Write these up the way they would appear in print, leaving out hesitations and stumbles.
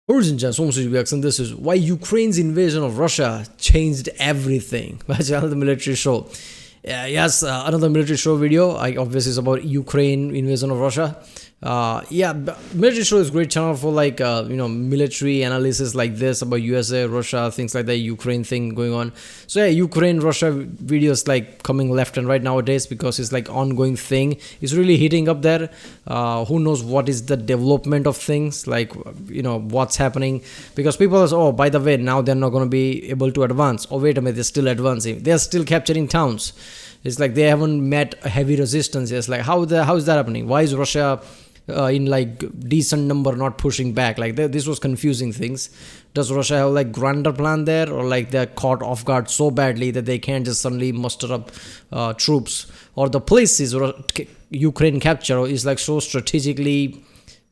Urgent so much reaction. This is why Ukraine's invasion of Russia changed everything. That's another military show. Yes, another military show video. I obviously is about Ukraine invasion of Russia. Military show is great channel for like military analysis like this about USA, Russia, things like that, Ukraine thing going on. So yeah, Ukraine, Russia videos like coming left and right nowadays because it's like ongoing thing. It's really heating up there. Who knows what is the development of things, like what's happening, because people are, oh, by the way, now they're not going to be able to advance. Oh, wait a minute, they're still advancing. They're still capturing towns. It's like they haven't met heavy resistance. It's like how is that happening? Why is Russia in like decent number not pushing back? Like this was confusing things. Does Russia have like grander plan there, or like they're caught off guard so badly that they can't just suddenly muster up troops? Or the places Ukraine capture is like so strategically,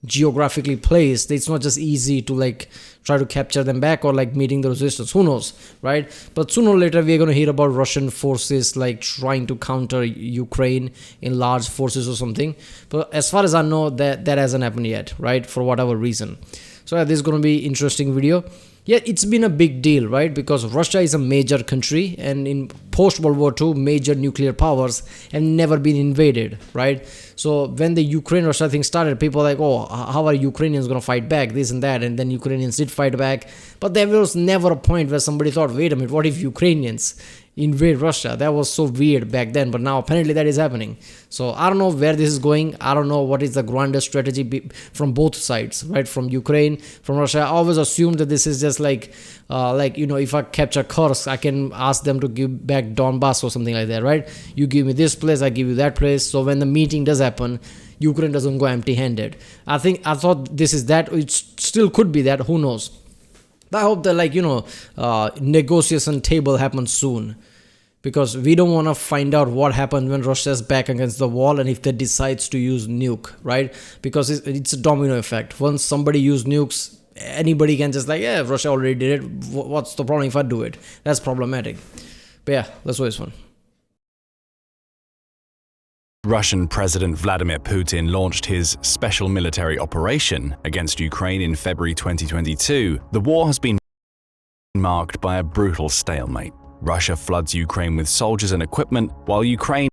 geographically placed, it's not just easy to like try to capture them back or like meeting the resistance. Who knows, right? But sooner or later we're going to hear about Russian forces like trying to counter Ukraine in large forces or something. But as far as I know, that hasn't happened yet, right? For whatever reason. So yeah, this is going to be interesting video. Yeah, it's been a big deal, right? Because Russia is a major country, and in post-World War II, major nuclear powers have never been invaded, right? So when the Ukraine-Russia thing started, people were like, oh, how are Ukrainians going to fight back, this and that? And then Ukrainians did fight back. But there was never a point where somebody thought, wait a minute, what if Ukrainians invade Russia? That was so weird back then, but now apparently that is happening. So I don't know where this is going. I don't know what is the grander strategy from both sides, right? From Ukraine, from Russia. I always assume that this is just like if I capture Kursk, I can ask them to give back Donbass or something like that, right? You give me this place, I give you that place. So when the meeting does happen, Ukraine doesn't go empty-handed. I thought this is that. It still could be that. Who knows? I hope that negotiation table happens soon, because we don't want to find out what happened when Russia's back against the wall and if they decides to use nuke, right? Because it's a domino effect. Once somebody use nukes, anybody can just like, yeah, Russia already did it. What's the problem if I do it? That's problematic. But yeah, let's watch this one. Russian President Vladimir Putin launched his special military operation against Ukraine in February 2022, the war has been marked by a brutal stalemate. Russia floods Ukraine with soldiers and equipment, while Ukraine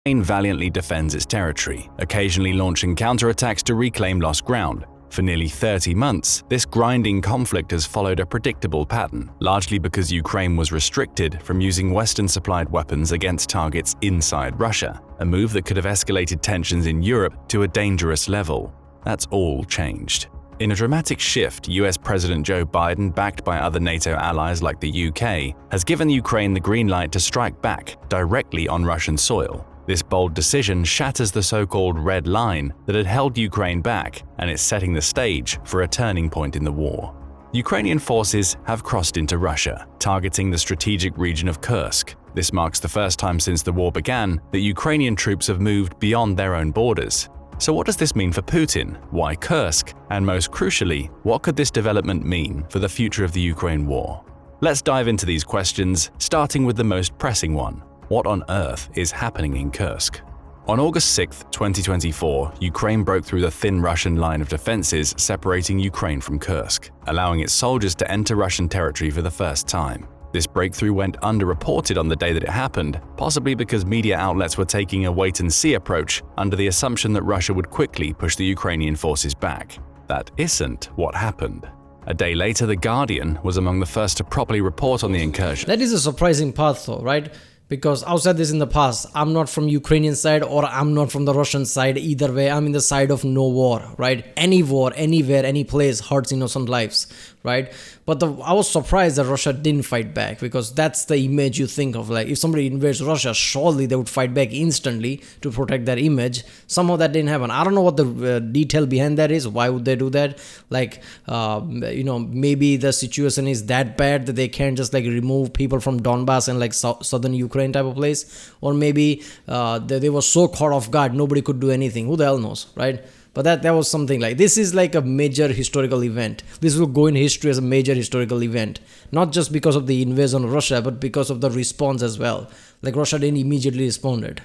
valiantly defends its territory, occasionally launching counterattacks to reclaim lost ground. For nearly 30 months, this grinding conflict has followed a predictable pattern, largely because Ukraine was restricted from using Western-supplied weapons against targets inside Russia, a move that could have escalated tensions in Europe to a dangerous level. That's all changed. In a dramatic shift, US President Joe Biden, backed by other NATO allies like the UK, has given Ukraine the green light to strike back directly on Russian soil. This bold decision shatters the so-called red line that had held Ukraine back, and it's setting the stage for a turning point in the war. Ukrainian forces have crossed into Russia, targeting the strategic region of Kursk. This marks the first time since the war began that Ukrainian troops have moved beyond their own borders. So what does this mean for Putin? Why Kursk? And most crucially, what could this development mean for the future of the Ukraine war? Let's dive into these questions, starting with the most pressing one. What on earth is happening in Kursk? On August 6, 2024, Ukraine broke through the thin Russian line of defenses separating Ukraine from Kursk, allowing its soldiers to enter Russian territory for the first time. This breakthrough went underreported on the day that it happened, possibly because media outlets were taking a wait-and-see approach under the assumption that Russia would quickly push the Ukrainian forces back. That isn't what happened. A day later, The Guardian was among the first to properly report on the incursion. That is a surprising part though, right? Because I've said this in the past, I'm not from Ukrainian side or I'm not from the Russian side. Either way, I'm in the side of no war, right? Any war, anywhere, any place hurts innocent lives, right? But I was surprised that Russia didn't fight back, because that's the image you think of. Like if somebody invades Russia, surely they would fight back instantly to protect their image. Somehow that didn't happen. I don't know what the detail behind that is. Why would they do that? Like, maybe the situation is that bad that they can't just like remove people from Donbass and like southern Ukraine type of place. Or maybe they were so caught off guard, nobody could do anything. Who the hell knows, right? But that was something like, this is like a major historical event. This will go in history as a major historical event. Not just because of the invasion of Russia, but because of the response as well. Like Russia didn't immediately respond.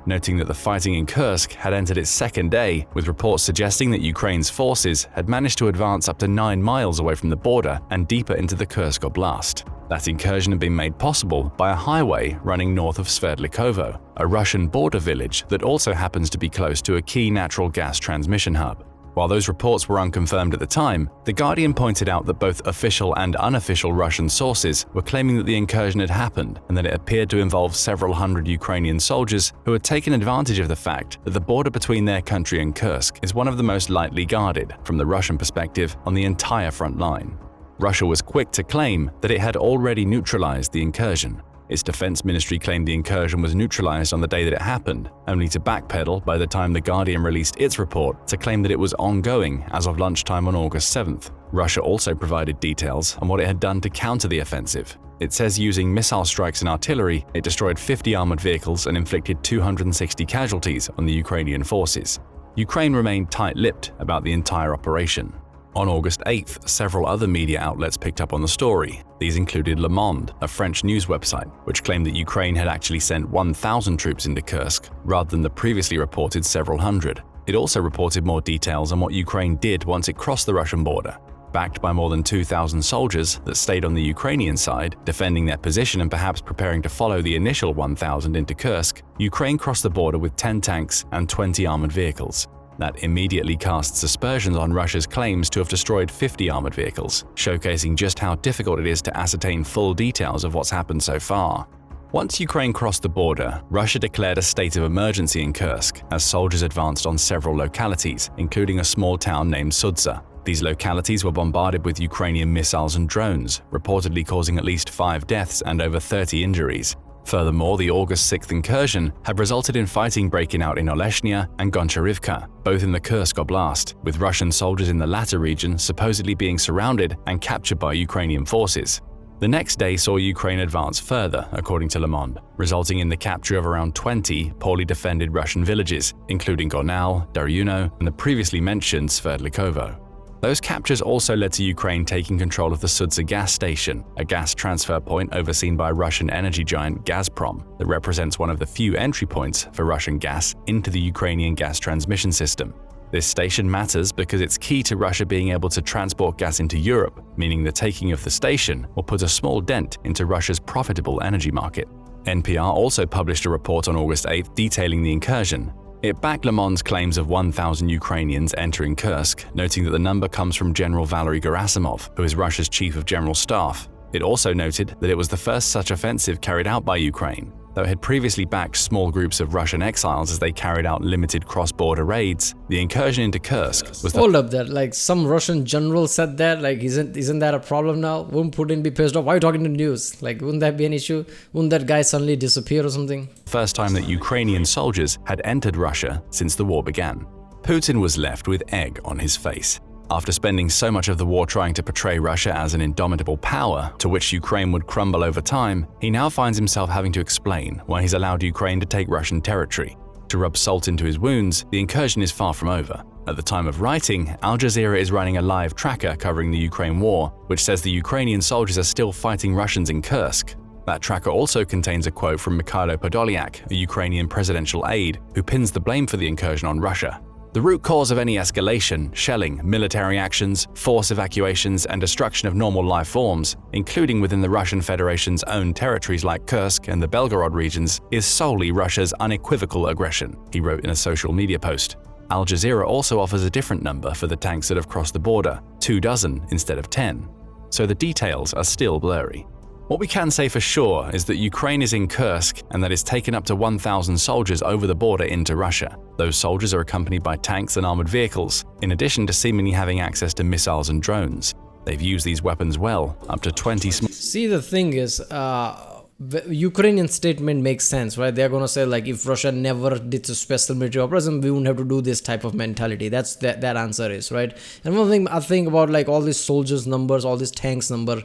noting that the fighting in Kursk had entered its second day, with reports suggesting that Ukraine's forces had managed to advance up to 9 miles away from the border and deeper into the Kursk Oblast. That incursion had been made possible by a highway running north of Sverdlikovo, a Russian border village that also happens to be close to a key natural gas transmission hub. While those reports were unconfirmed at the time, The Guardian pointed out that both official and unofficial Russian sources were claiming that the incursion had happened and that it appeared to involve several hundred Ukrainian soldiers who had taken advantage of the fact that the border between their country and Kursk is one of the most lightly guarded, from the Russian perspective, on the entire front line. Russia was quick to claim that it had already neutralized the incursion. Its defense ministry claimed the incursion was neutralized on the day that it happened, only to backpedal by the time The Guardian released its report to claim that it was ongoing as of lunchtime on August 7th. Russia also provided details on what it had done to counter the offensive. It says using missile strikes and artillery, it destroyed 50 armored vehicles and inflicted 260 casualties on the Ukrainian forces. Ukraine remained tight-lipped about the entire operation. On August 8th, several other media outlets picked up on the story. These included Le Monde, a French news website, which claimed that Ukraine had actually sent 1,000 troops into Kursk, rather than the previously reported several hundred. It also reported more details on what Ukraine did once it crossed the Russian border. Backed by more than 2,000 soldiers that stayed on the Ukrainian side, defending their position and perhaps preparing to follow the initial 1,000 into Kursk, Ukraine crossed the border with 10 tanks and 20 armored vehicles. That immediately casts aspersions on Russia's claims to have destroyed 50 armored vehicles, showcasing just how difficult it is to ascertain full details of what's happened so far. Once Ukraine crossed the border, Russia declared a state of emergency in Kursk as soldiers advanced on several localities, including a small town named Sudza. These localities were bombarded with Ukrainian missiles and drones, reportedly causing at least 5 deaths and over 30 injuries. Furthermore, the August 6th incursion had resulted in fighting breaking out in Oleshnya and Goncharivka, both in the Kursk Oblast, with Russian soldiers in the latter region supposedly being surrounded and captured by Ukrainian forces. The next day saw Ukraine advance further, according to Le Monde, resulting in the capture of around 20 poorly defended Russian villages, including Gornal, Daryuno, and the previously mentioned Sverdlikovo. Those captures also led to Ukraine taking control of the Sudza gas station, a gas transfer point overseen by Russian energy giant Gazprom that represents one of the few entry points for Russian gas into the Ukrainian gas transmission system. This station matters because it's key to Russia being able to transport gas into Europe, meaning the taking of the station will put a small dent into Russia's profitable energy market. NPR also published a report on August 8th detailing the incursion. It backed Le Monde's claims of 1,000 Ukrainians entering Kursk, noting that the number comes from General Valery Gerasimov, who is Russia's chief of general staff. It also noted that it was the first such offensive carried out by Ukraine, though it had previously backed small groups of Russian exiles as they carried out limited cross-border raids. The incursion into Kursk was Hold up there, like some Russian general said that, like isn't that a problem now? Wouldn't Putin be pissed off? Why are you talking to the news? Like, wouldn't that be an issue? Wouldn't that guy suddenly disappear or something? first time that Ukrainian soldiers had entered Russia since the war began. Putin was left with egg on his face. After spending so much of the war trying to portray Russia as an indomitable power to which Ukraine would crumble over time, he now finds himself having to explain why he's allowed Ukraine to take Russian territory. To rub salt into his wounds, the incursion is far from over. At the time of writing, Al Jazeera is running a live tracker covering the Ukraine war, which says the Ukrainian soldiers are still fighting Russians in Kursk. That tracker also contains a quote from Mikhailo Podolyak, a Ukrainian presidential aide, who pins the blame for the incursion on Russia. The root cause of any escalation, shelling, military actions, force evacuations, and destruction of normal life forms, including within the Russian Federation's own territories like Kursk and the Belgorod regions, is solely Russia's unequivocal aggression, he wrote in a social media post. Al Jazeera also offers a different number for the tanks that have crossed the border, 24 instead of 10. So the details are still blurry. What we can say for sure is that Ukraine is in Kursk and that it's taken up to 1,000 soldiers over the border into Russia. Those soldiers are accompanied by tanks and armored vehicles, in addition to seemingly having access to missiles and drones. They've used these weapons well, up to 20 See, the thing is, the Ukrainian statement makes sense, right? They're gonna say, like, if Russia never did a special military operation, we wouldn't have to do this type of mentality. That's that answer is, right? And one thing I think about, like, all these soldiers numbers, all these tanks number,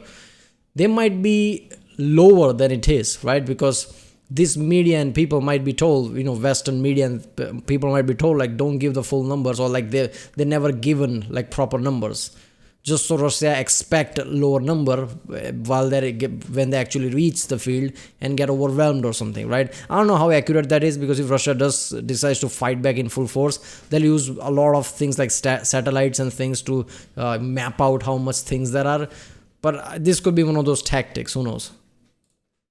they might be lower than it is, right? Because this media and people might be told, Western media and people might be told, like, don't give the full numbers, or like they never given like proper numbers. just so Russia expect a lower number while when they actually reach the field and get overwhelmed or something, right? I don't know how accurate that is, because if Russia decides to fight back in full force, they'll use a lot of things like satellites and things to map out how much things there are. But this could be one of those tactics, who knows?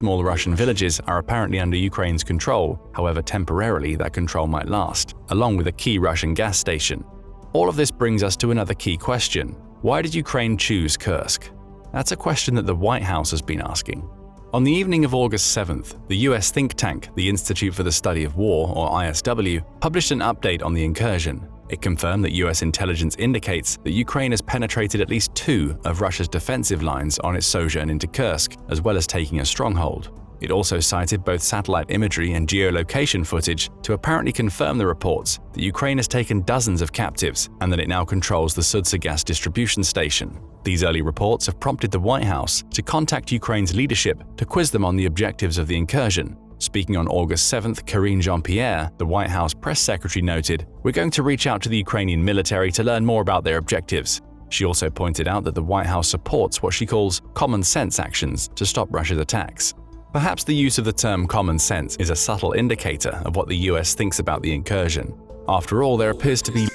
Small Russian villages are apparently under Ukraine's control, however temporarily that control might last, along with a key Russian gas station. All of this brings us to another key question. Why did Ukraine choose Kursk? That's a question that the White House has been asking. On the evening of August 7th, the US think tank, the Institute for the Study of War, or ISW, published an update on the incursion. It confirmed that US intelligence indicates that Ukraine has penetrated at least 2 of Russia's defensive lines on its sojourn into Kursk, as well as taking a stronghold. It also cited both satellite imagery and geolocation footage to apparently confirm the reports that Ukraine has taken dozens of captives and that it now controls the Sudza gas distribution station. These early reports have prompted the White House to contact Ukraine's leadership to quiz them on the objectives of the incursion. Speaking on August 7th, Karine Jean-Pierre, the White House press secretary, noted, "We're going to reach out to the Ukrainian military to learn more about their objectives." She also pointed out that the White House supports what she calls common sense actions to stop Russia's attacks. Perhaps the use of the term common sense is a subtle indicator of what the US thinks about the incursion. After all, there appears to be…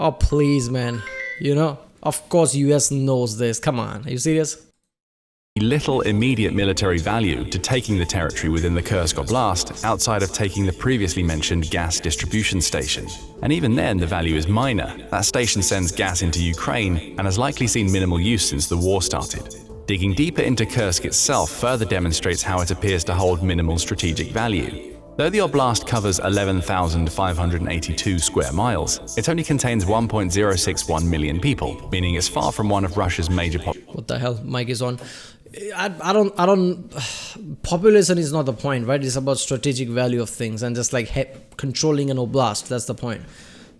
Oh, please, man. Of course US knows this. Come on, are you serious? little immediate military value to taking the territory within the Kursk Oblast outside of taking the previously mentioned gas distribution station. And even then, the value is minor. That station sends gas into Ukraine and has likely seen minimal use since the war started. Digging deeper into Kursk itself further demonstrates how it appears to hold minimal strategic value. Though the oblast covers 11,582 square miles, it only contains 1.061 million people, meaning it's far from one of Russia's major populations. What the hell? Mic is on. I don't. Population is not the point, right? It's about strategic value of things and just like controlling an oblast. That's the point.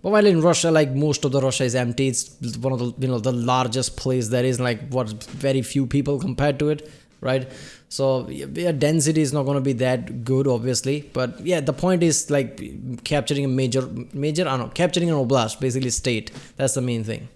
But while in Russia, like most of the Russia is empty, it's one of the the largest place there is, like very few people compared to it, right? So yeah, density is not going to be that good, obviously. But yeah, the point is like capturing a capturing an oblast, basically state. That's the main thing.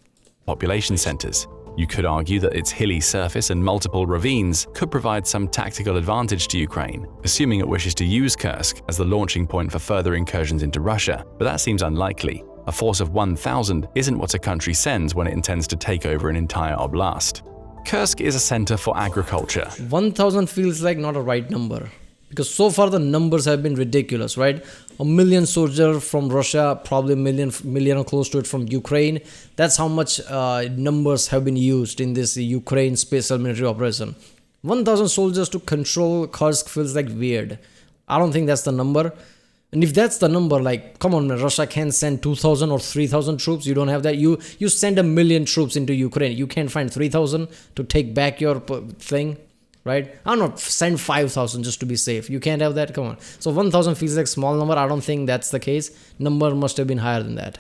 Population centers. You could argue that its hilly surface and multiple ravines could provide some tactical advantage to Ukraine, assuming it wishes to use Kursk as the launching point for further incursions into Russia, but that seems unlikely. A force of 1,000 isn't what a country sends when it intends to take over an entire oblast. Kursk is a center for agriculture. 1,000 feels like not a right number, because so far the numbers have been ridiculous, right? 1 million soldiers from Russia, probably a million or close to it from Ukraine. That's how much numbers have been used in this Ukraine special military operation. 1,000 soldiers to control Kursk feels like weird. I don't think that's the number. And if that's the number, like, come on, man, Russia can send 2,000 or 3,000 troops. You don't have that. You send 1 million troops into Ukraine. You can't find 3,000 to take back your thing, right? I don't know, send 5,000 just to be safe. You can't have that. Come on. So 1,000 feels like a small number. I don't think that's the case. Number must have been higher than that.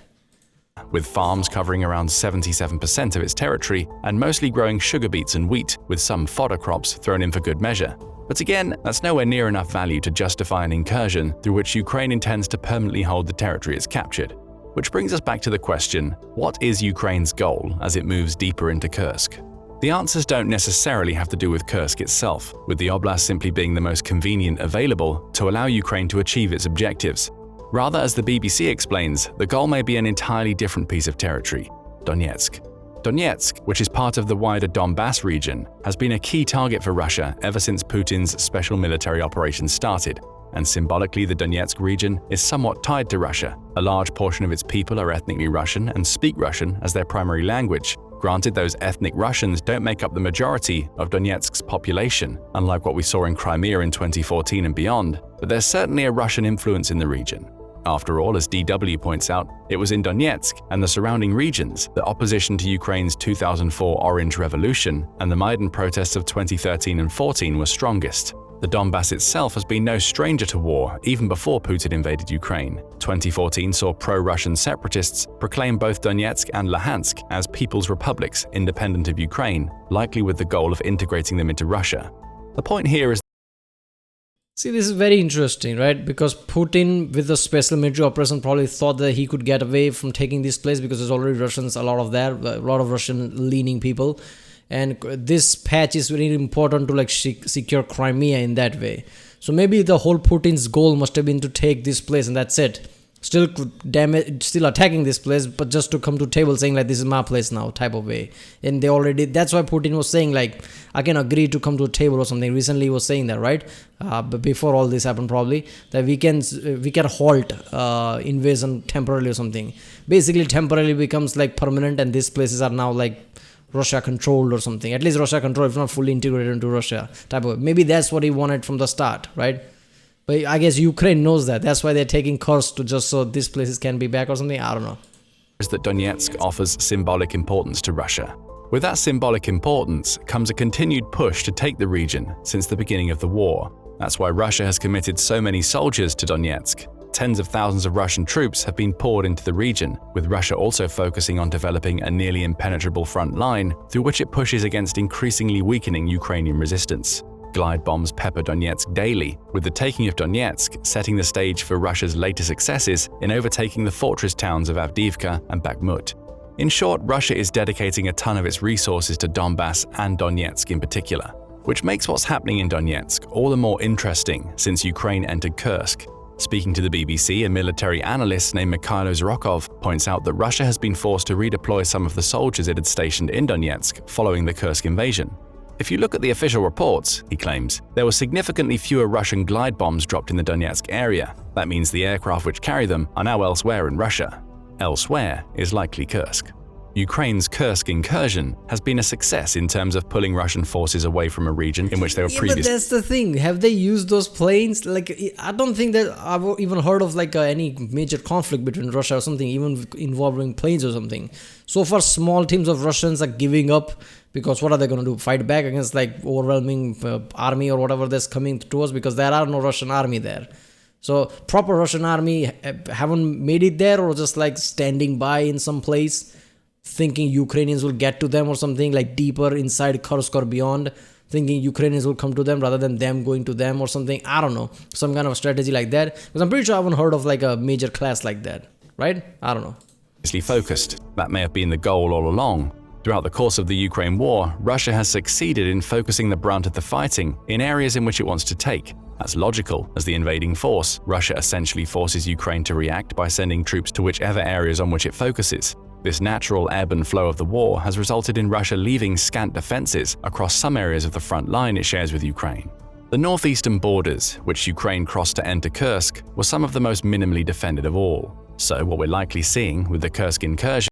With farms covering around 77% of its territory and mostly growing sugar beets and wheat, with some fodder crops thrown in for good measure. But again, that's nowhere near enough value to justify an incursion through which Ukraine intends to permanently hold the territory it's captured. Which brings us back to the question, what is Ukraine's goal as it moves deeper into Kursk? The answers don't necessarily have to do with Kursk itself, with the oblast simply being the most convenient available to allow Ukraine to achieve its objectives. Rather, as the BBC explains, the goal may be an entirely different piece of territory, Donetsk. Donetsk, which is part of the wider Donbass region, has been a key target for Russia ever since Putin's special military operation started, and symbolically the Donetsk region is somewhat tied to Russia. A large portion of its people are ethnically Russian and speak Russian as their primary language. Granted, those ethnic Russians don't make up the majority of Donetsk's population, unlike what we saw in Crimea in 2014 and beyond, but there's certainly a Russian influence in the region. After all, as DW points out, it was in Donetsk and the surrounding regions that opposition to Ukraine's 2004 Orange Revolution and the Maidan protests of 2013 and 14 were strongest. The Donbass itself has been no stranger to war even before Putin invaded Ukraine. 2014 saw pro-Russian separatists proclaim both Donetsk and Luhansk as people's republics independent of Ukraine, likely with the goal of integrating them into Russia. The point here is See, this is very interesting, right? Because Putin, with the special military operation, probably thought that he could get away from taking this place because there's already Russians, a lot of Russian-leaning people, and this patch is very important to like secure Crimea in that way. So maybe the whole Putin's goal must have been to take this place, and that's it. Still attacking this place, but just to come to table saying like this is my place now type of way. And they already, that's why Putin was saying like I can agree to come to a table or something. Recently he was saying that, right? But before all this happened, probably that we can halt invasion temporarily or something. Basically temporarily becomes like permanent, and these places are now like Russia controlled or something. At least Russia controlled, if not fully integrated into Russia type of. Maybe that's what he wanted from the start, right? But I guess Ukraine knows that. That's why they're taking Kursk to just so these places can be back or something. I don't know. Is that Donetsk offers symbolic importance to Russia. With that symbolic importance comes a continued push to take the region since the beginning of the war. That's why Russia has committed so many soldiers to Donetsk. Tens of thousands of Russian troops have been poured into the region, with Russia also focusing on developing a nearly impenetrable front line through which it pushes against increasingly weakening Ukrainian resistance. Glide bombs pepper Donetsk daily, with the taking of Donetsk setting the stage for Russia's later successes in overtaking the fortress towns of Avdiivka and Bakhmut. In short, Russia is dedicating a ton of its resources to Donbass and Donetsk in particular, which makes what's happening in Donetsk all the more interesting since Ukraine entered Kursk. Speaking to the BBC, a military analyst named Mikhailo Zhirokov points out that Russia has been forced to redeploy some of the soldiers it had stationed in Donetsk following the Kursk invasion. If you look at the official reports, he claims, there were significantly fewer Russian glide bombs dropped in the Donetsk area. That means the aircraft which carry them are now elsewhere in Russia. Elsewhere is likely Kursk. Ukraine's Kursk incursion has been a success in terms of pulling Russian forces away from a region in which they were previously. But that's the thing. Have they used those planes? Like, I don't think that I've even heard of like any major conflict between Russia or something, even involving planes or something. So far, small teams of Russians are giving up because what are they going to do? Fight back against like overwhelming army or whatever that's coming to us, because there are no Russian army there. So proper Russian army haven't made it there, or just like standing by in some place, thinking Ukrainians will get to them or something, like deeper inside Kursk or beyond, thinking Ukrainians will come to them rather than them going to them or something. I don't know. Some kind of strategy like that. Because I'm pretty sure I haven't heard of like a major class like that. Right? I don't know. Focused. That may have been the goal all along. Throughout the course of the Ukraine war, Russia has succeeded in focusing the brunt of the fighting in areas in which it wants to take. That's logical. As the invading force, Russia essentially forces Ukraine to react by sending troops to whichever areas on which it focuses. This natural ebb and flow of the war has resulted in Russia leaving scant defenses across some areas of the front line it shares with Ukraine. The northeastern borders, which Ukraine crossed to enter Kursk, were some of the most minimally defended of all. So what we're likely seeing with the Kursk incursion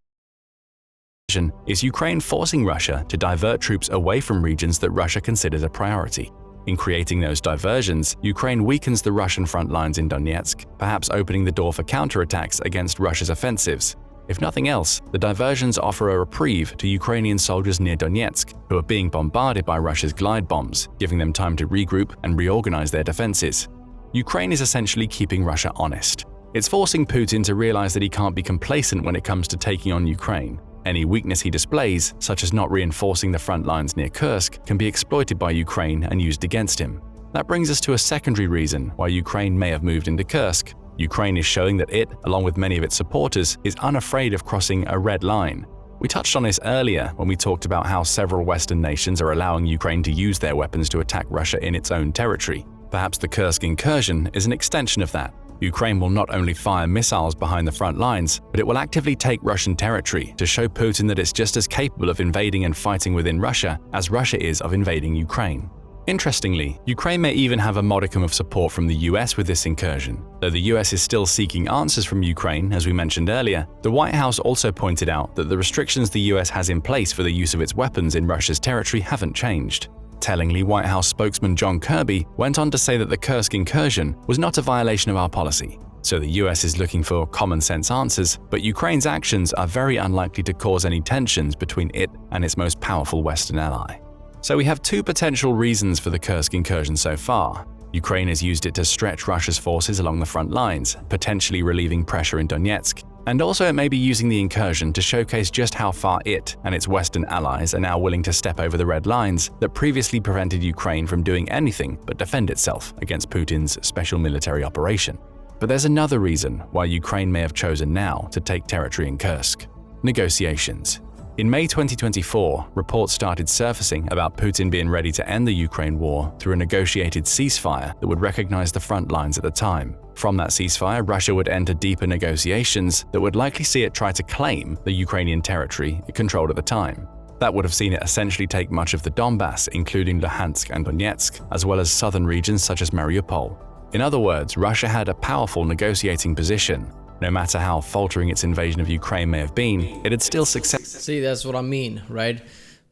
is Ukraine forcing Russia to divert troops away from regions that Russia considers a priority. In creating those diversions, Ukraine weakens the Russian front lines in Donetsk, perhaps opening the door for counterattacks against Russia's offensives. If nothing else, the diversions offer a reprieve to Ukrainian soldiers near Donetsk, who are being bombarded by Russia's glide bombs, giving them time to regroup and reorganize their defenses. Ukraine is essentially keeping Russia honest. It's forcing Putin to realize that he can't be complacent when it comes to taking on Ukraine. Any weakness he displays, such as not reinforcing the front lines near Kursk, can be exploited by Ukraine and used against him. That brings us to a secondary reason why Ukraine may have moved into Kursk. Ukraine is showing that it, along with many of its supporters, is unafraid of crossing a red line. We touched on this earlier when we talked about how several Western nations are allowing Ukraine to use their weapons to attack Russia in its own territory. Perhaps the Kursk incursion is an extension of that. Ukraine will not only fire missiles behind the front lines, but it will actively take Russian territory to show Putin that it's just as capable of invading and fighting within Russia as Russia is of invading Ukraine. Interestingly, Ukraine may even have a modicum of support from the US with this incursion. Though the US is still seeking answers from Ukraine, as we mentioned earlier, the White House also pointed out that the restrictions the US has in place for the use of its weapons in Russia's territory haven't changed. Tellingly, White House spokesman John Kirby went on to say that the Kursk incursion was not a violation of our policy. So the US is looking for common-sense answers, but Ukraine's actions are very unlikely to cause any tensions between it and its most powerful Western ally. So we have two potential reasons for the Kursk incursion so far. Ukraine has used it to stretch Russia's forces along the front lines, potentially relieving pressure in Donetsk. And also it may be using the incursion to showcase just how far it and its Western allies are now willing to step over the red lines that previously prevented Ukraine from doing anything but defend itself against Putin's special military operation. But there's another reason why Ukraine may have chosen now to take territory in Kursk: negotiations. In May 2024, reports started surfacing about Putin being ready to end the Ukraine war through a negotiated ceasefire that would recognize the front lines at the time. From that ceasefire, Russia would enter deeper negotiations that would likely see it try to claim the Ukrainian territory it controlled at the time. That would have seen it essentially take much of the Donbass, including Luhansk and Donetsk, as well as southern regions such as Mariupol. In other words, Russia had a powerful negotiating position. No matter how faltering its invasion of Ukraine may have been, it had still successfully. See, that's what I mean, right?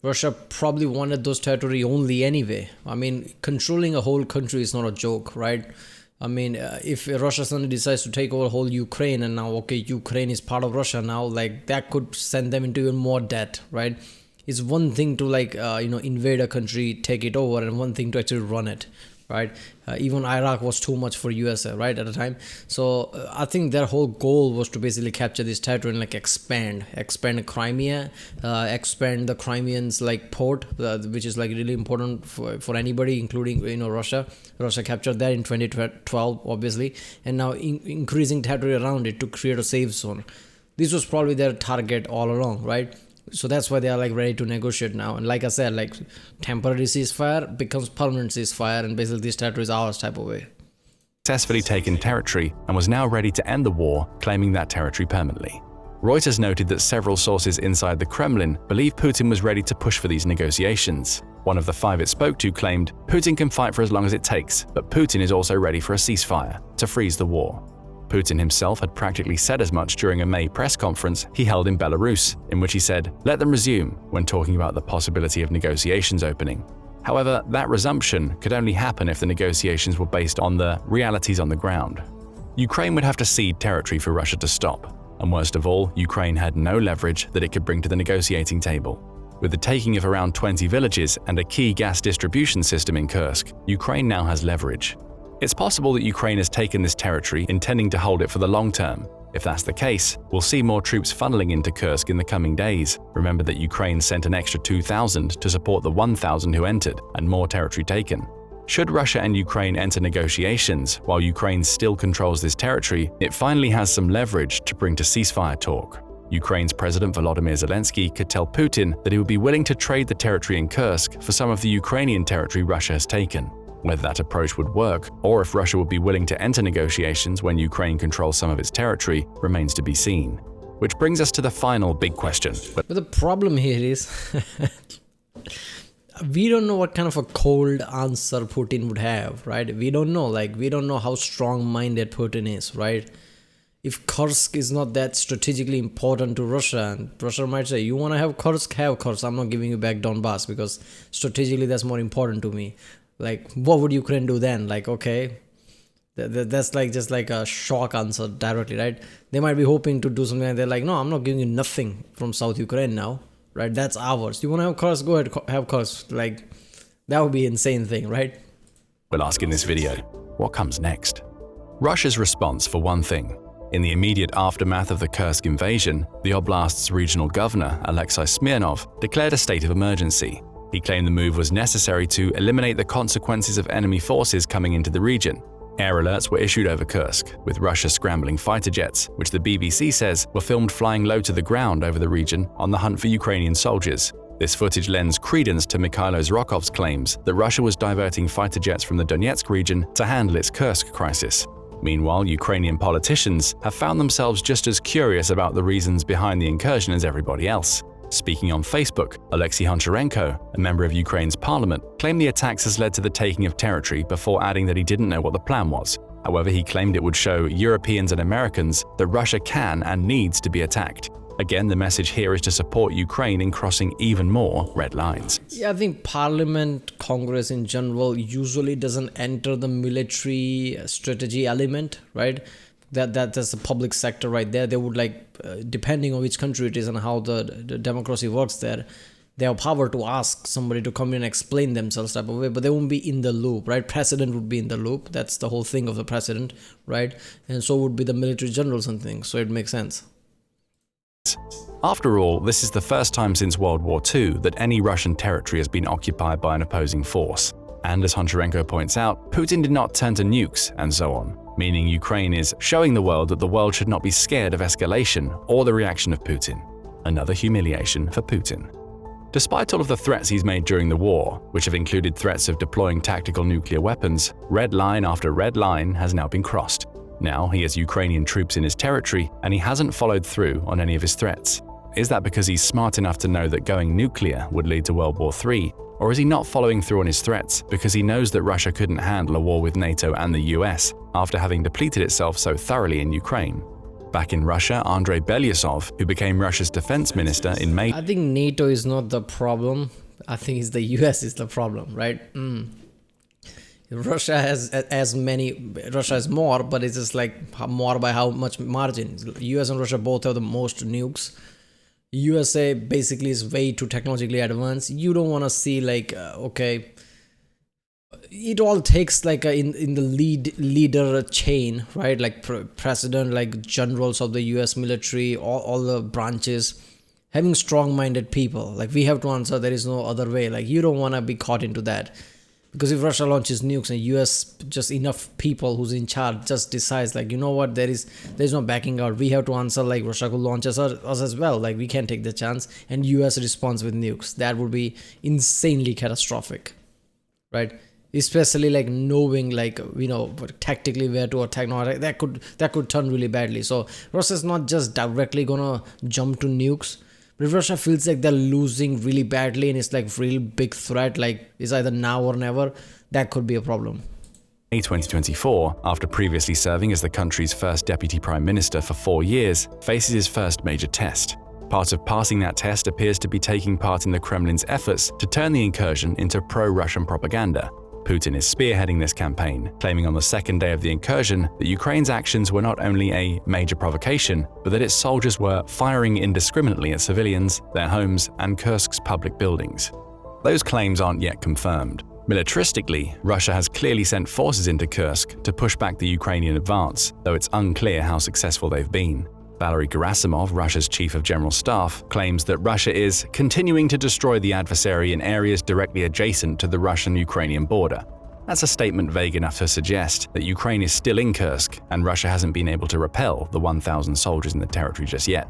Russia probably wanted those territory only anyway. I mean, controlling a whole country is not a joke, right? I mean, if Russia suddenly decides to take over whole Ukraine and now, okay, Ukraine is part of Russia now, like that could send them into even more debt, right? It's one thing to invade a country, take it over, and one thing to actually run it, right? Even Iraq was too much for USA, right, at the time. So I think their whole goal was to basically capture this territory and like expand Crimea, expand the Crimeans like port, which is like really important for anybody, including Russia. Russia captured that in 2012, obviously, and now increasing territory around it to create a safe zone. This was probably their target all along, right? So that's why they are like ready to negotiate now. And like I said, like temporary ceasefire becomes permanent ceasefire, and basically this territory is ours type of way. Successfully taken territory and was now ready to end the war, claiming that territory permanently. Reuters noted that several sources inside the Kremlin believe Putin was ready to push for these negotiations. One of the 5 it spoke to claimed, Putin can fight for as long as it takes, but Putin is also ready for a ceasefire to freeze the war. Putin himself had practically said as much during a May press conference he held in Belarus, in which he said, "Let them resume," when talking about the possibility of negotiations opening. However, that resumption could only happen if the negotiations were based on the realities on the ground. Ukraine would have to cede territory for Russia to stop, and worst of all, Ukraine had no leverage that it could bring to the negotiating table. With the taking of around 20 villages and a key gas distribution system in Kursk, Ukraine now has leverage. It's possible that Ukraine has taken this territory intending to hold it for the long term. If that's the case, we'll see more troops funneling into Kursk in the coming days. Remember that Ukraine sent an extra 2,000 to support the 1,000 who entered, and more territory taken. Should Russia and Ukraine enter negotiations while Ukraine still controls this territory, it finally has some leverage to bring to ceasefire talk. Ukraine's President Volodymyr Zelensky could tell Putin that he would be willing to trade the territory in Kursk for some of the Ukrainian territory Russia has taken. Whether that approach would work, or if Russia would be willing to enter negotiations when Ukraine controls some of its territory, remains to be seen. Which brings us to the final big question. But the problem here is, we don't know what kind of a cold answer Putin would have, right? We don't know. We don't know how strong-minded Putin is, right? If Kursk is not that strategically important to Russia, and Russia might say, you want to have Kursk, I'm not giving you back Donbass because strategically that's more important to me. What would Ukraine do then? Okay, that's just like a shock answer directly, right? They might be hoping to do something and they're like, no, I'm not giving you nothing from South Ukraine now, right? That's ours. You want to have Kursk? Go ahead, have Kursk. That would be an insane thing, right? We'll ask in this video, what comes next? Russia's response, for one thing. In the immediate aftermath of the Kursk invasion, the oblast's regional governor, Alexei Smirnov, declared a state of emergency. He claimed the move was necessary to eliminate the consequences of enemy forces coming into the region. Air alerts were issued over Kursk, with Russia scrambling fighter jets, which the BBC says were filmed flying low to the ground over the region on the hunt for Ukrainian soldiers. This footage lends credence to Mikhailo Zhrokov's claims that Russia was diverting fighter jets from the Donetsk region to handle its Kursk crisis. Meanwhile, Ukrainian politicians have found themselves just as curious about the reasons behind the incursion as everybody else. Speaking on Facebook, Alexei Honcharenko, a member of Ukraine's parliament, claimed the attacks has led to the taking of territory before adding that he didn't know what the plan was. However, he claimed it would show Europeans and Americans that Russia can and needs to be attacked. Again, the message here is to support Ukraine in crossing even more red lines. Yeah, I think Parliament, Congress in general, usually doesn't enter the military strategy element, right? That's the public sector right there. They would depending on which country it is and how the democracy works there, they have power to ask somebody to come in and explain themselves type of way, but they won't be in the loop, right? President would be in the loop. That's the whole thing of the president, right? And so would be the military generals and things. So it makes sense. After all, this is the first time since World War II that any Russian territory has been occupied by an opposing force. And as Honcharенko points out, Putin did not turn to nukes and so on, meaning Ukraine is showing the world that the world should not be scared of escalation or the reaction of Putin. Another humiliation for Putin. Despite all of the threats he's made during the war, which have included threats of deploying tactical nuclear weapons, red line after red line has now been crossed. Now he has Ukrainian troops in his territory and he hasn't followed through on any of his threats. Is that because he's smart enough to know that going nuclear would lead to World War III? Or is he not following through on his threats because he knows that Russia couldn't handle a war with NATO and the US after having depleted itself so thoroughly in Ukraine? Back in Russia, Andrei Belyusov, who became Russia's defense minister in May, I think NATO is not the problem. I think it's the US is the problem, right? Russia has more, but it's just like more by how much margin. US and Russia both have the most nukes. USA basically is way too technologically advanced. You don't want to see like, okay, it all takes like in the leader chain, right? Like president, like generals of the US military, all the branches, having strong-minded people. Like we have to answer, there is no other way. Like you don't want to be caught into that. Because if Russia launches nukes and US, just enough people who's in charge just decides like, you know what, there's no backing out. We have to answer like Russia could launch us as well. Like we can't take the chance. And US responds with nukes. That would be insanely catastrophic, right? Especially like knowing like, you know, tactically where to attack. No, that could turn really badly. So Russia's not just directly gonna jump to nukes. If Russia feels like they're losing really badly and it's like real big threat, like it's either now or never, that could be a problem. May 2024, after previously serving as the country's first deputy prime minister for 4 years, faces his first major test. Part of passing that test appears to be taking part in the Kremlin's efforts to turn the incursion into pro-Russian propaganda. Putin is spearheading this campaign, claiming on the second day of the incursion that Ukraine's actions were not only a major provocation, but that its soldiers were firing indiscriminately at civilians, their homes, and Kursk's public buildings. Those claims aren't yet confirmed. Militaristically, Russia has clearly sent forces into Kursk to push back the Ukrainian advance, though it's unclear how successful they've been. Valery Gerasimov, Russia's chief of general staff, claims that Russia is continuing to destroy the adversary in areas directly adjacent to the Russian-Ukrainian border. That's a statement vague enough to suggest that Ukraine is still in Kursk and Russia hasn't been able to repel the 1,000 soldiers in the territory just yet.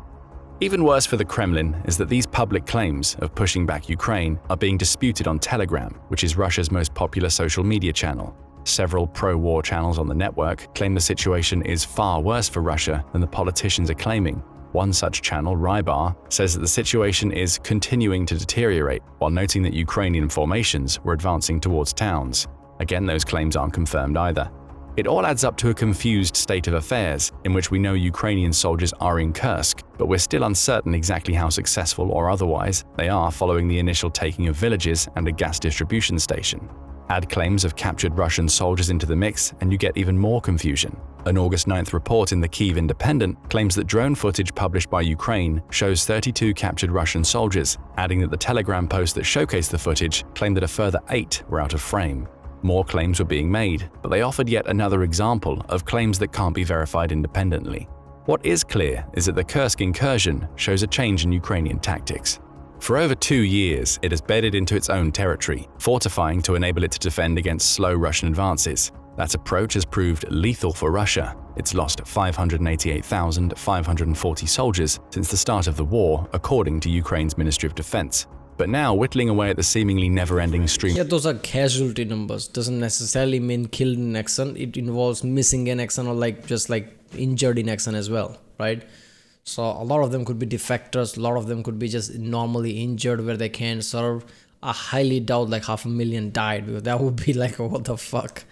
Even worse for the Kremlin is that these public claims of pushing back Ukraine are being disputed on Telegram, which is Russia's most popular social media channel. Several pro-war channels on the network claim the situation is far worse for Russia than the politicians are claiming. One such channel, Rybar, says that the situation is continuing to deteriorate, while noting that Ukrainian formations were advancing towards towns. Again, those claims aren't confirmed either. It all adds up to a confused state of affairs, in which we know Ukrainian soldiers are in Kursk, but we're still uncertain exactly how successful or otherwise they are following the initial taking of villages and a gas distribution station. Add claims of captured Russian soldiers into the mix and you get even more confusion. An August 9th report in the Kyiv Independent claims that drone footage published by Ukraine shows 32 captured Russian soldiers, adding that the Telegram post that showcased the footage claimed that a further 8 were out of frame. More claims were being made, but they offered yet another example of claims that can't be verified independently. What is clear is that the Kursk incursion shows a change in Ukrainian tactics. For over 2 years, it has bedded into its own territory, fortifying to enable it to defend against slow Russian advances. That approach has proved lethal for Russia. It's lost 588,540 soldiers since the start of the war, according to Ukraine's Ministry of Defense. But now, whittling away at the seemingly never-ending stream. Yeah, those are casualty numbers. Doesn't necessarily mean killed in action. It involves missing in action or just injured in action as well, right? So a lot of them could be defectors, a lot of them could be just normally injured where they can't serve. I highly doubt 500,000 died, because that would be like, what the fuck?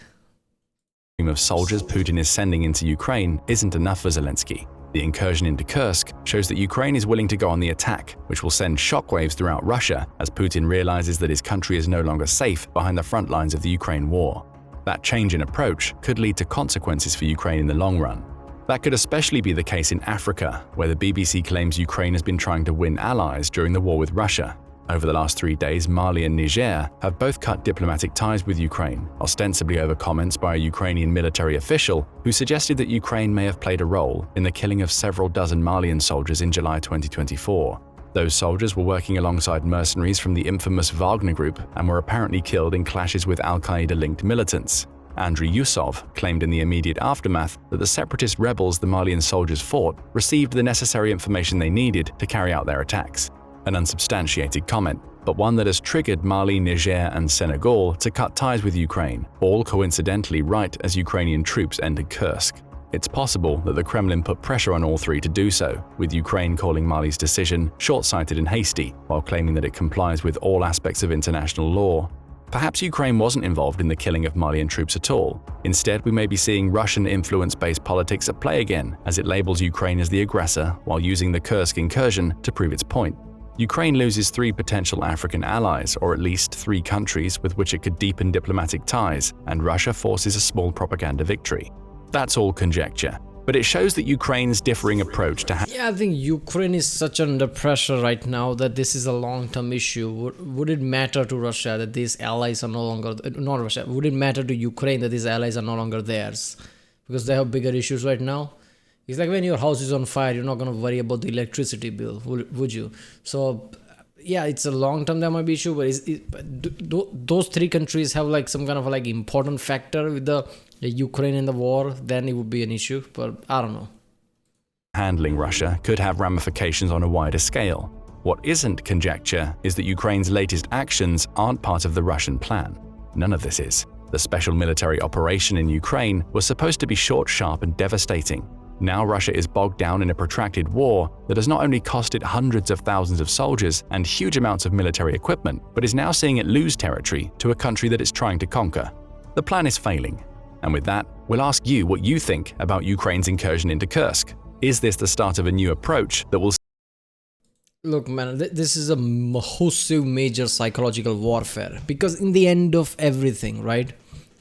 Of soldiers Putin is sending into Ukraine isn't enough for Zelensky. The incursion into Kursk shows that Ukraine is willing to go on the attack, which will send shockwaves throughout Russia as Putin realizes that his country is no longer safe behind the front lines of the Ukraine war. That change in approach could lead to consequences for Ukraine in the long run. That could especially be the case in Africa, where the BBC claims Ukraine has been trying to win allies during the war with Russia. Over the last 3 days, Mali and Niger have both cut diplomatic ties with Ukraine, ostensibly over comments by a Ukrainian military official who suggested that Ukraine may have played a role in the killing of several dozen Malian soldiers in July 2024. Those soldiers were working alongside mercenaries from the infamous Wagner Group and were apparently killed in clashes with al-Qaeda-linked militants. Andriy Yusov claimed in the immediate aftermath that the separatist rebels the Malian soldiers fought received the necessary information they needed to carry out their attacks. An unsubstantiated comment, but one that has triggered Mali, Niger, and Senegal to cut ties with Ukraine, all coincidentally right as Ukrainian troops entered Kursk. It's possible that the Kremlin put pressure on all three to do so, with Ukraine calling Mali's decision short-sighted and hasty, while claiming that it complies with all aspects of international law. Perhaps Ukraine wasn't involved in the killing of Malian troops at all. Instead, we may be seeing Russian influence-based politics at play again, as it labels Ukraine as the aggressor while using the Kursk incursion to prove its point. Ukraine loses 3 potential African allies, or at least 3 countries with which it could deepen diplomatic ties, and Russia forces a small propaganda victory. That's all conjecture, but it shows that Ukraine's differing approach to I think Ukraine is such under pressure right now that this is a long-term issue. Would it matter to Russia that these allies are no longer, not Russia, would it matter to Ukraine that these allies are no longer theirs? Because they have bigger issues right now. It's like when your house is on fire, you're not going to worry about the electricity bill, would you? So, yeah, it's a long-term that might be issue, but those 3 countries have like some kind of like important factor with the Ukraine in the war, then it would be an issue, but I don't know. Handling Russia could have ramifications on a wider scale. What isn't conjecture is that Ukraine's latest actions aren't part of the Russian plan. None of this is. The special military operation in Ukraine was supposed to be short, sharp, and devastating. Now Russia is bogged down in a protracted war that has not only cost it hundreds of thousands of soldiers and huge amounts of military equipment, but is now seeing it lose territory to a country that it's trying to conquer. The plan is failing. And with that, we'll ask you what you think about Ukraine's incursion into Kursk. Is this the start of a new approach that will... Look, man, this is a massive major psychological warfare, because in the end of everything, right,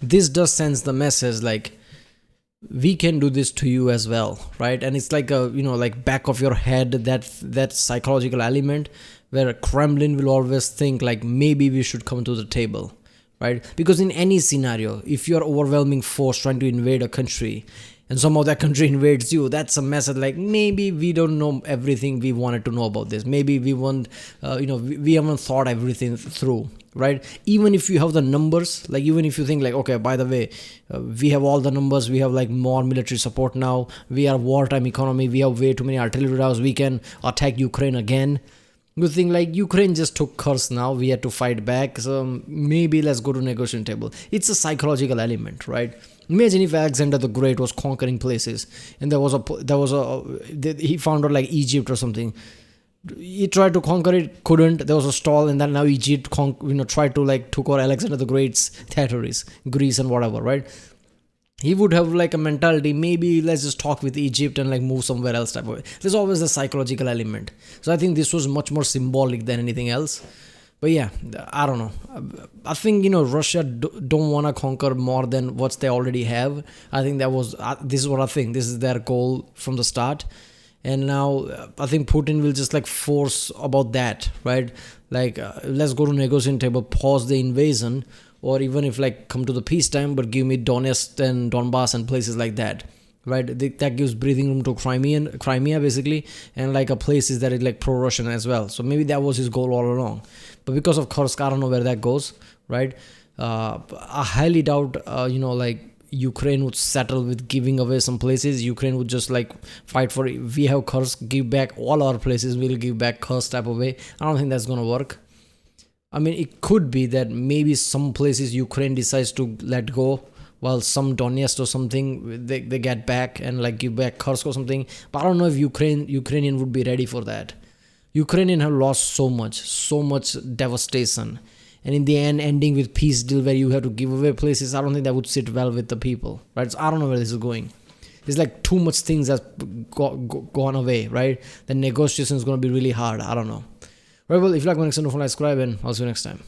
this does send the message like, we can do this to you as well, right? And it's like a, like back of your head, that psychological element where Kremlin will always think like, maybe we should come to the table. Right? Because in any scenario, if you're overwhelming force trying to invade a country and somehow that country invades you, that's a message like, maybe we don't know everything we wanted to know about this. Maybe we want, we haven't thought everything through, right? Even if you have the numbers, like even if you think like, okay, by the way, we have all the numbers, we have like more military support now, we are wartime economy, we have way too many artillery rounds, we can attack Ukraine again. Good thing like Ukraine just took Kursk now, we had to fight back, so maybe let's go to negotiation table. It's a psychological element, right? Imagine if Alexander the Great was conquering places and he found out like Egypt or something. He tried to conquer it, couldn't, there was a stall, and then now Egypt tried to like took over Alexander the Great's territories, Greece and whatever, right? He would have like a mentality, maybe let's just talk with Egypt and like move somewhere else type of way. There's always a psychological element. So I think this was much more symbolic than anything else. But yeah, I don't know. I think, Russia don't want to conquer more than what they already have. I think this is what I think. This is their goal from the start. And now I think Putin will just like force about that, right? Like, let's go to negotiation table, pause the invasion, or even if like come to the peacetime, but give me Donetsk and Donbass and places like that, right? That gives breathing room to Crimea basically, and like a places that is like pro-Russian as well. So maybe that was his goal all along. But because of Kursk, I don't know where that goes, right? I highly doubt, like Ukraine would settle with giving away some places. Ukraine would just like fight for it. We have Kursk, give back all our places, we'll give back Kursk type of way. I don't think that's gonna work. I mean, it could be that maybe some places Ukraine decides to let go, while some Donetsk or something they get back and like give back Kursk or something. But I don't know if Ukrainian would be ready for that. Ukrainian have lost so much devastation, and in the end, ending with peace deal where you have to give away places, I don't think that would sit well with the people, right? So I don't know where this is going. There's like too much things that's gone away, right? The negotiation is going to be really hard. I don't know. Right, well, if you like my next video, subscribe, and I'll see you next time.